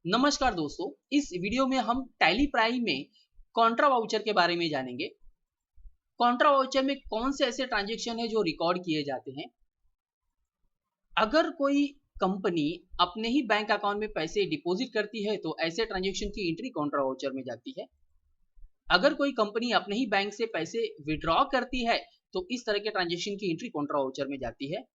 नमस्कार दोस्तों, इस वीडियो में हम टैली प्राइम में कॉन्ट्रा वाउचर के बारे में जानेंगे। कॉन्ट्रा वाउचर में कौन से ऐसे ट्रांजैक्शन है जो रिकॉर्ड किए जाते हैं। अगर कोई कंपनी अपने ही बैंक अकाउंट में पैसे डिपॉजिट करती है तो ऐसे ट्रांजैक्शन की एंट्री कॉन्ट्रा वाउचर में जाती है। अगर कोई कंपनी अपने ही बैंक से पैसे विड्रॉ करती है तो इस तरह के ट्रांजैक्शन की एंट्री कॉन्ट्रा वाउचर में जाती है।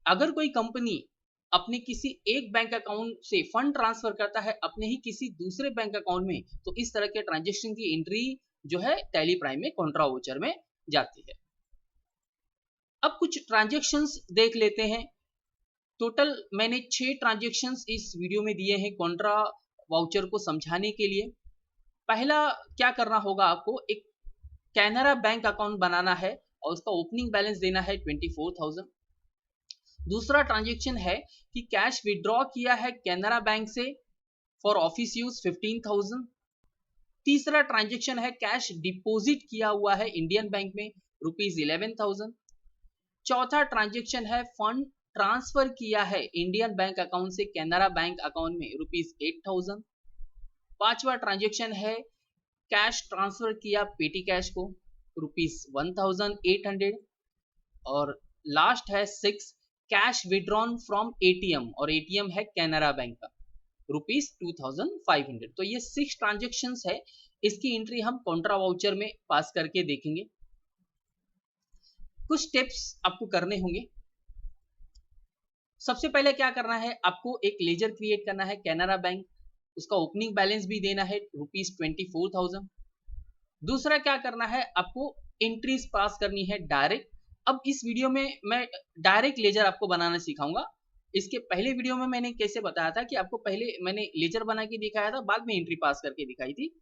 अगर कोई कंपनी अपने किसी एक बैंक अकाउंट से फंड ट्रांसफर करता है अपने ही किसी दूसरे बैंक अकाउंट में तो इस तरह के ट्रांजैक्शन की एंट्री जो है टैली प्राइम में कॉन्ट्रा वाउचर में जाती है। अब कुछ ट्रांजैक्शंस देख लेते हैं। टोटल मैंने 6 ट्रांजैक्शंस इस वीडियो में दिए हैं कॉन्ट्रा वाउचर को समझाने के लिए। पहला क्या करना होगा, आपको एक कैनरा बैंक अकाउंट बनाना है और उसका ओपनिंग बैलेंस देना है 24,000। दूसरा ट्रांजैक्शन है कि कैश विड्रॉ किया है कैनरा बैंक से फॉर ऑफिस यूज 15,000। तीसरा ट्रांजैक्शन है कैश डिपॉजिट किया हुआ है इंडियन बैंक में ₹11,000। चौथा ट्रांजैक्शन है फंड ट्रांसफर किया है इंडियन बैंक अकाउंट से कैनरा बैंक अकाउंट में ₹8,000। पांचवा ट्रांजैक्शन है कैश ट्रांसफर किया पेटी कैश को ₹1,800। और लास्ट है 6 कैश विड्रॉन फ्रॉम एटीएम और एटीएम है कैनरा बैंक का ₹2,500। तो ये 6 ट्रांजैक्शंस है, इसकी एंट्री हम कॉन्ट्रा वाउचर में पास करके देखेंगे। कुछ स्टेप्स आपको करने होंगे। सबसे पहले क्या करना है, आपको एक लेजर क्रिएट करना है कैनरा बैंक, उसका ओपनिंग बैलेंस भी देना है ₹24,000। दूसरा क्या करना है, आपको एंट्रीज पास करनी है डायरेक्ट। अब इस वीडियो में मैं डायरेक्ट लेजर आपको बनाना सिखाऊंगा। इसके पहले वीडियो में मैंने कैसे बताया था कि आपको पहले मैंने लेजर बना के दिखाया था, बाद में एंट्री पास करके दिखाई थी।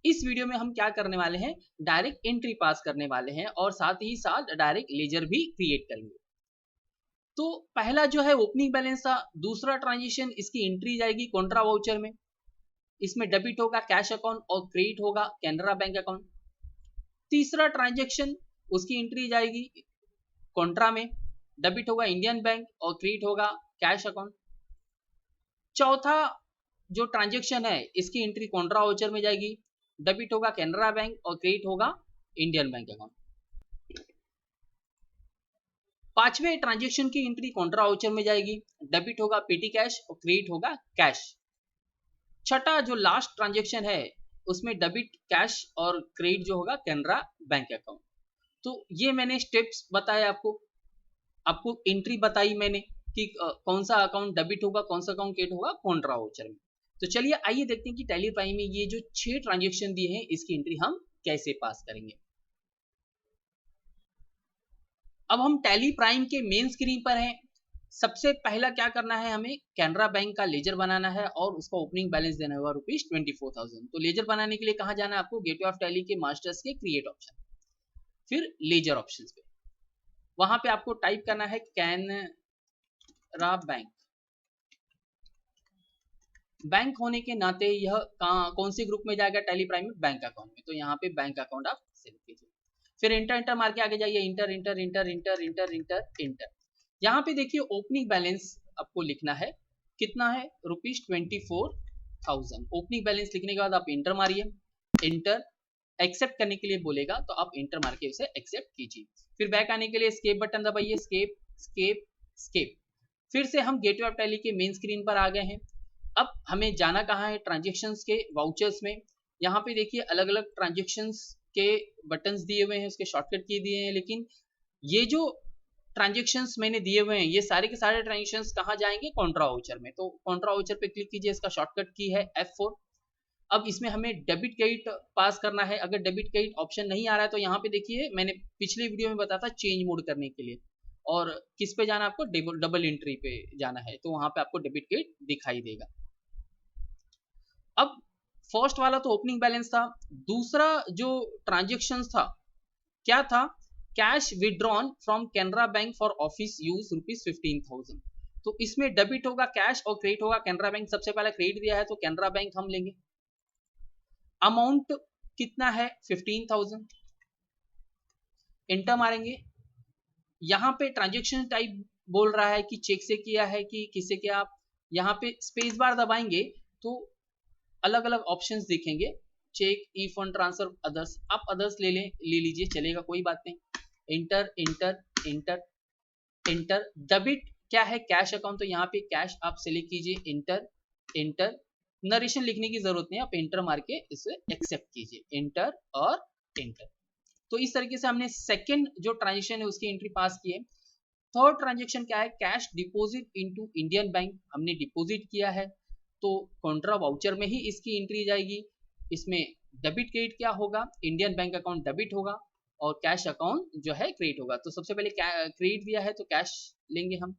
इस वीडियो में हम क्या करने वाले हैं, डायरेक्ट एंट्री पास करने वाले हैं और साथ ही साथ डायरेक्ट लेजर भी क्रिएट करेंगे। तो पहला जो है ओपनिंग बैलेंस था। दूसरा ट्रांजेक्शन, इसकी एंट्री जाएगी कॉन्ट्रा वाउचर में। इसमें डेबिट होगा कैश अकाउंट और क्रेडिट होगा कैनरा बैंक अकाउंट। तीसरा ट्रांजेक्शन, उसकी एंट्री जाएगी कॉन्ट्रा में, डेबिट होगा इंडियन बैंक और क्रेडिट होगा कैश अकाउंट। चौथा जो ट्रांजैक्शन है इसकी एंट्री कॉन्ट्रा वाउचर में जाएगी, डेबिट होगा कैनरा बैंक और क्रेडिट होगा इंडियन बैंक अकाउंट। पांचवें ट्रांजैक्शन की एंट्री कॉन्ट्रा वाउचर में जाएगी, डेबिट होगा पेटी कैश और क्रेडिट होगा कैश। छठा जो लास्ट ट्रांजैक्शन है उसमें डेबिट कैश और क्रेडिट जो होगा कैनरा बैंक अकाउंट। तो ये मैंने स्टेप्स बताए आपको एंट्री बताई मैंने कि कौन सा अकाउंट डेबिट होगा, कौन सा अकाउंट क्रेडिट होगा कॉन्ट्रा वाउचर में। तो चलिए आइए देखते हैं कि टैली प्राइम में ये जो 6 ट्रांजैक्शन दिए हैं इसकी एंट्री हम कैसे पास करेंगे। अब हम टैली प्राइम के मेन स्क्रीन पर हैं। सबसे पहला क्या करना है, हमें कैनरा बैंक का लेजर बनाना है और उसका ओपनिंग बैलेंस देना होगा ₹24,000। तो लेजर बनाने के लिए कहाँ जाना है आपको, गेटवे ऑफ टैली के मास्टर्स के क्रिएट ऑप्शन, फिर लेजर ऑप्शन पे वहां पे आपको टाइप करना है कैनरा बैंक। बैंक होने के नाते यह कौन से ग्रुप में जाएगा, टैली प्राइम में बैंक अकाउंट में। तो यहाँ पे बैंक अकाउंट आप सेलेक्ट कीजिए, फिर इंटर मार के आगे जाइए, inter inter inter inter inter inter inter. यहाँ पे देखिए ओपनिंग बैलेंस आपको लिखना है, कितना है, ₹24,000। ओपनिंग बैलेंस लिखने के बाद आप इंटर मारिए, इंटर एक्सेप्ट करने के लिए बोलेगा तो आप इंटर मार के उसे एक्सेप्ट कीजिए। फिर बैक आने के लिए स्केप बटन दबाइए, स्केप स्केप स्केप। फिर से हम गेटवे ऑफ टैली के मेन स्क्रीन पर आ गए हैं। अब हमें जाना कहाँ है, ट्रांजैक्शंस के वाउचर्स में। यहाँ पे देखिए अलग अलग ट्रांजैक्शंस के बटन्स दिए हुए हैं, उसके शॉर्टकट की दिए हैं, लेकिन ये जो ट्रांजैक्शंस मैंने दिए हुए हैं ये सारे के सारे ट्रांजैक्शंस कहाँ जाएंगे, कॉन्ट्रा वाउचर में। तो कॉन्ट्रा वाउचर पे क्लिक कीजिए, इसका शॉर्टकट की है F4। अब इसमें हमें डेबिट क्रेडिट पास करना है। अगर डेबिट क्रेडिट ऑप्शन नहीं आ रहा है तो यहाँ पे देखिए मैंने पिछले वीडियो में बताया था चेंज मोड करने के लिए, और किस पे जाना है आपको, डबल एंट्री पे जाना है, तो वहां पे आपको डेबिट क्रेडिट दिखाई देगा। अब फर्स्ट वाला तो ओपनिंग बैलेंस था। दूसरा जो ट्रांजैक्शन था क्या था, cash withdrawn from Canara bank for office use ₹15,000। तो इसमें डेबिट होगा कैश और क्रेडिट होगा कैनरा बैंक। सबसे पहले क्रेडिट दिया है तो कैनरा बैंक हम लेंगे। अमाउंट कितना है, 15,000, इंटर मारेंगे। यहाँ पे ट्रांजैक्शन टाइप बोल रहा है कि चेक से किया है कि किससे किया, आप यहाँ पे स्पेस बार दबाएंगे तो अलग अलग ऑप्शंस दिखेंगे, चेक, ई फंड ट्रांसफर, अदर्स। आप अदर्स ले लीजिए, चलेगा, कोई बात नहीं। Inter inter inter inter. Debit क्या है, कैश अकाउंट, तो यहाँ पे कैश आप सिलेक्ट कीजिए, इंटर इंटर। नरेशन लिखने की जरूरत नहीं, आप इंटर मार के इसे एक्सेप्ट कीजिए, इंटर और इंटर। तो इस तरीके से हमने सेकंड जो ट्रांजेक्शन है उसकी एंट्री पास की है। थर्ड ट्रांजेक्शन क्या है, cash deposit into Indian bank, हमने डिपॉजिट किया है तो कॉन्ट्रा वाउचर में ही इसकी एंट्री जाएगी। इसमें डेबिट क्रेडिट क्या होगा, इंडियन बैंक अकाउंट डेबिट होगा और कैश अकाउंट जो है क्रेडिट होगा। तो सबसे पहले क्रेडिट दिया है तो कैश लेंगे हम।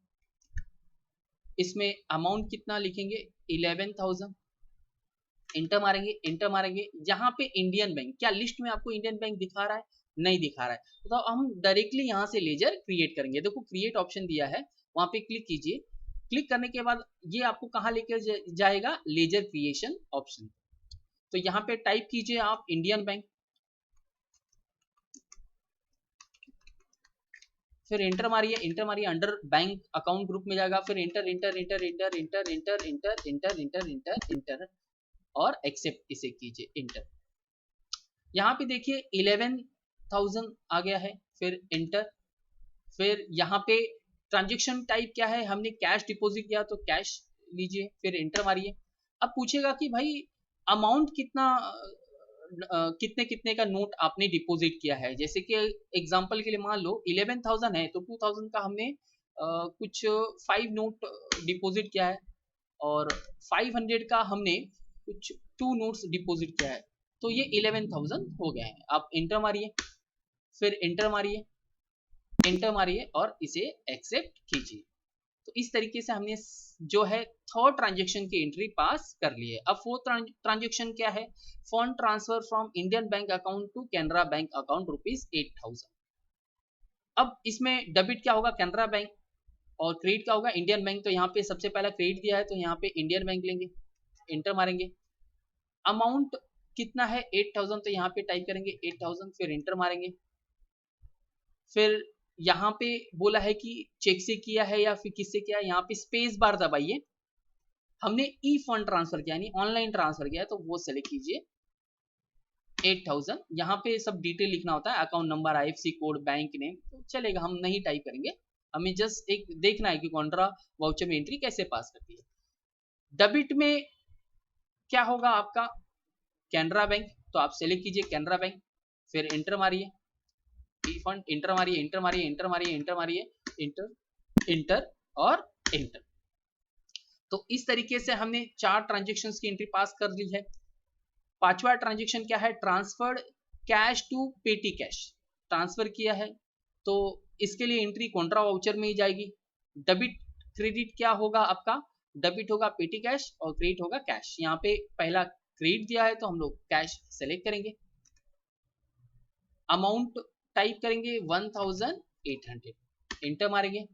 इसमें अमाउंट कितना लिखेंगे, 11,000। इंटर मारेंगे, इंटर मारेंगे। यहाँ पे इंडियन बैंक, क्या लिस्ट में आपको इंडियन बैंक दिखा रहा है, नहीं दिखा रहा है, तो हम डायरेक्टली यहाँ से लेजर क्रिएट करेंगे। देखो क्रिएट ऑप्शन दिया है, वहां पे क्लिक कीजिए। क्लिक करने के बाद ये आपको कहाँ लेकर जाएगा, लेजर क्रिएशन ऑप्शन। तो यहाँ पे टाइप कीजिए आप इंडियन बैंक, फिर इंटर मारिए, इंटर मारिए, अंडर बैंक अकाउंट ग्रुप में जाएगा, फिर inter inter inter inter inter inter inter inter inter inter inter और एक्सेप्ट इसे कीजिए, इंटर। यहाँ पे देखिए 11,000 आ गया है, फिर इंटर। फिर यहाँ पे ट्रांजेक्शन टाइप क्या है, हमने कैश डिपॉजिट किया तो कैश लीजिए, फिर इंटर मारिए। अब पूछेगा कि भाई अमाउंट कितना, कितने कितने का नोट आपने डिपॉजिट किया है। जैसे कि एग्जांपल के लिए मान लो 11,000 है तो 2,000 का हमने कुछ 5 नोट डिपॉजिट किया है और 500 का हमने कुछ 2 नोट्स डिपॉजिट किया है, तो ये 11,000 हो गए हैं। आप इंटर मारिए, फिर इंटर मारिए, इंटर मारिए और इसे एक्सेप्ट कीजिए। तो इस तरीके से हमने जो है थर्ड ट्रांजेक्शन की एंट्री पास कर ली है। अब फोर्थ ट्रांजेक्शन क्या है, fund transfer from Indian bank account to Canara bank account ₹8,000। अब इसमें डेबिट क्या होगा, कैनरा बैंक, और क्रेडिट क्या होगा, इंडियन बैंक। तो यहाँ पे सबसे पहला क्रेडिट दिया है तो यहाँ पे इंडियन बैंक लेंगे, इंटर मारेंगे। अमाउंट कितना है 8,000, तो यहाँ पे टाइप करेंगे 8,000, फिर इंटर मारेंगे। फिर यहाँ पे बोला है कि चेक से किया है या फिर किससे किया है, यहाँ पे स्पेस बार दबाइए। हमने ई फंड ट्रांसफर किया यानी ऑनलाइन ट्रांसफर किया है तो वो सेलेक्ट कीजिए, 8,000। यहाँ पे सब डिटेल लिखना होता है, account number, IFSC code, bank name, तो चलेगा, हम नहीं टाइप करेंगे। हमें जस्ट एक देखना है कि कॉन्ट्रा वाउचर में एंट्री कैसे पास करती है। डेबिट में क्या होगा आपका, कैनरा बैंक, तो आप सेलेक्ट कीजिए कैनरा बैंक, फिर इंटर मारिए, ई फंड, इंटर मारिए, इंटर मारिए, इंटर मारिए, इंटर मारिए, इंटर इंटर और इंटर। तो इस तरीके से हमने 4 ट्रांजेक्शन्स की एंट्री पास कर ली है। पांचवा ट्रांजेक्शन क्या है, transferred cash to petty cash, transfer किया है तो इसके लिए एंट्री कॉन्ट्रा वाउचर में ही जाएगी। डेबिट क्रेडिट क्या होगा आपका, डेबिट होगा पेटी कैश और क्रेडिट होगा कैश। यहाँ पे पहला क्रेडिट दिया है तो हम लोग कैश सेलेक्ट करेंगे, अमाउंट टाइप करेंगे 1,800, इंटर मारेंगे।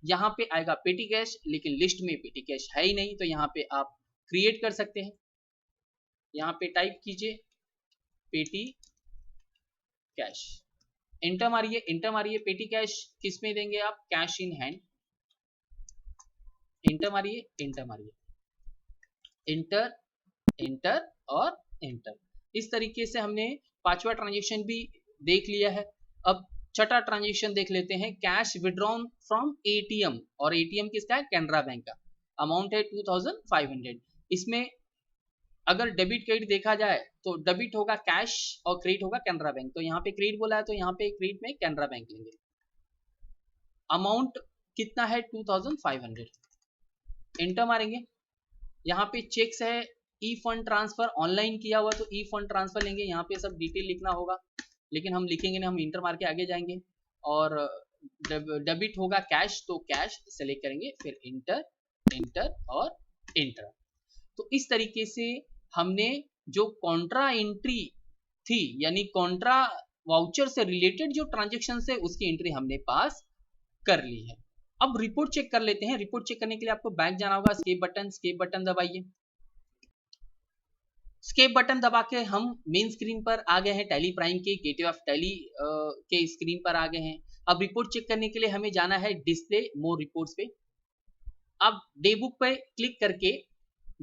यहाँ पे आएगा पेटी कैश, लेकिन लिस्ट में पेटी कैश है ही नहीं तो यहाँ पे आप क्रिएट कर सकते हैं। यहाँ पे टाइप कीजिए पेटी कैश, इंटर मारिए, इंटर मारिए। पेटी कैश किस में देंगे आप, कैश इन हैंड, इंटर मारिए, इंटर मारिए, इंटर इंटर और इंटर। इस तरीके से हमने पांचवा ट्रांजेक्शन भी देख लिया है। अब छठा ट्रांजेक्शन देख लेते हैं, कैश विड्रॉन फ्रॉम एटीएम, और एटीएम किसका है, कैनरा बैंक का। अमाउंट है 2,500। इसमें अगर डेबिट क्रेडिट देखा जाए तो डेबिट होगा कैश और क्रेडिट होगा कैनरा बैंक। तो यहाँ पे क्रेडिट बोला है तो यहाँ पे क्रेडिट में कैनरा बैंक लेंगे। अमाउंट कितना है 2,500, इंटर मारेंगे। यहाँ पे चेक्स है, ई फंड ट्रांसफर ऑनलाइन किया हुआ तो ई फंड ट्रांसफर लेंगे। यहाँ पे सब डिटेल लिखना होगा लेकिन हम लिखेंगे ना, हम इंटर मार के आगे जाएंगे। और डेबिट होगा कैश तो कैश सेलेक्ट करेंगे, फिर इंटर इंटर और इंटर। तो इस तरीके से हमने जो कॉन्ट्रा एंट्री थी यानी कॉन्ट्रा वाउचर से रिलेटेड जो ट्रांजेक्शन है उसकी एंट्री हमने पास कर ली है। अब रिपोर्ट चेक कर लेते हैं। रिपोर्ट चेक करने के लिए आपको बैक जाना होगा, स्केप बटन दबाइए। स्केप बटन दबा के हम मेन स्क्रीन पर आ गए हैं, टैली प्राइम के गेटवे ऑफ टैली के स्क्रीन पर आ गए हैं। अब रिपोर्ट चेक करने के लिए हमें जाना है डिस्प्ले मोर रिपोर्ट्स पे। आप डे बुक पे क्लिक करके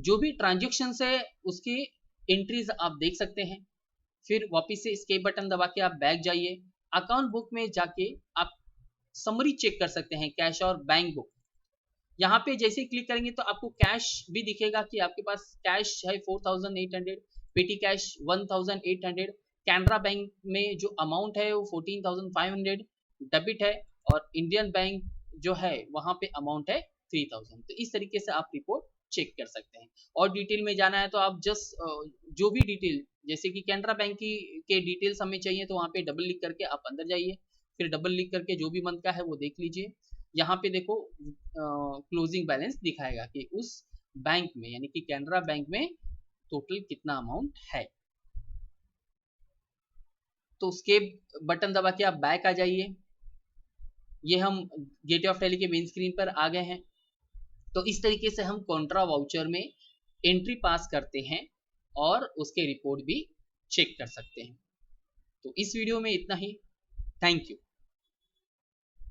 जो भी ट्रांजेक्शन है उसकी एंट्रीज आप देख सकते हैं। फिर वापस से एस्केप बटन दबा के आप बैक जाइए, अकाउंट बुक में जाके आप समरी चेक कर सकते हैं, कैश और बैंक बुक। यहाँ पे जैसे ही क्लिक करेंगे तो आपको कैश भी दिखेगा कि आपके पास कैश है 4800, पेटी कैश 1800, कैनरा बैंक में जो अमाउंट है वो 14500 डेबिट है, और इंडियन बैंक जो है वहाँ पे अमाउंट है 3000। तो इस तरीके से आप रिपोर्ट चेक कर सकते हैं। और डिटेल में जाना है तो आप जस्ट जो भी डिटेल, जैसे कि कैनरा बैंक की के डिटेल्स हमें चाहिए तो वहाँ पे डबल क्लिक करके आप अंदर जाइए, फिर डबल क्लिक करके जो भी मंथ का है वो देख लीजिए। यहाँ पे देखो क्लोजिंग बैलेंस दिखाएगा कि उस बैंक में यानी कि कैनरा बैंक में टोटल कितना अमाउंट है। तो उसके बटन दबा के आप बैक आ जाइए। ये हम गेटवे ऑफ टैली के मेन स्क्रीन पर आ गए हैं। तो इस तरीके से हम कॉन्ट्रा वाउचर में एंट्री पास करते हैं और उसके रिपोर्ट भी चेक कर सकते हैं। तो इस वीडियो में इतना ही। Thank you.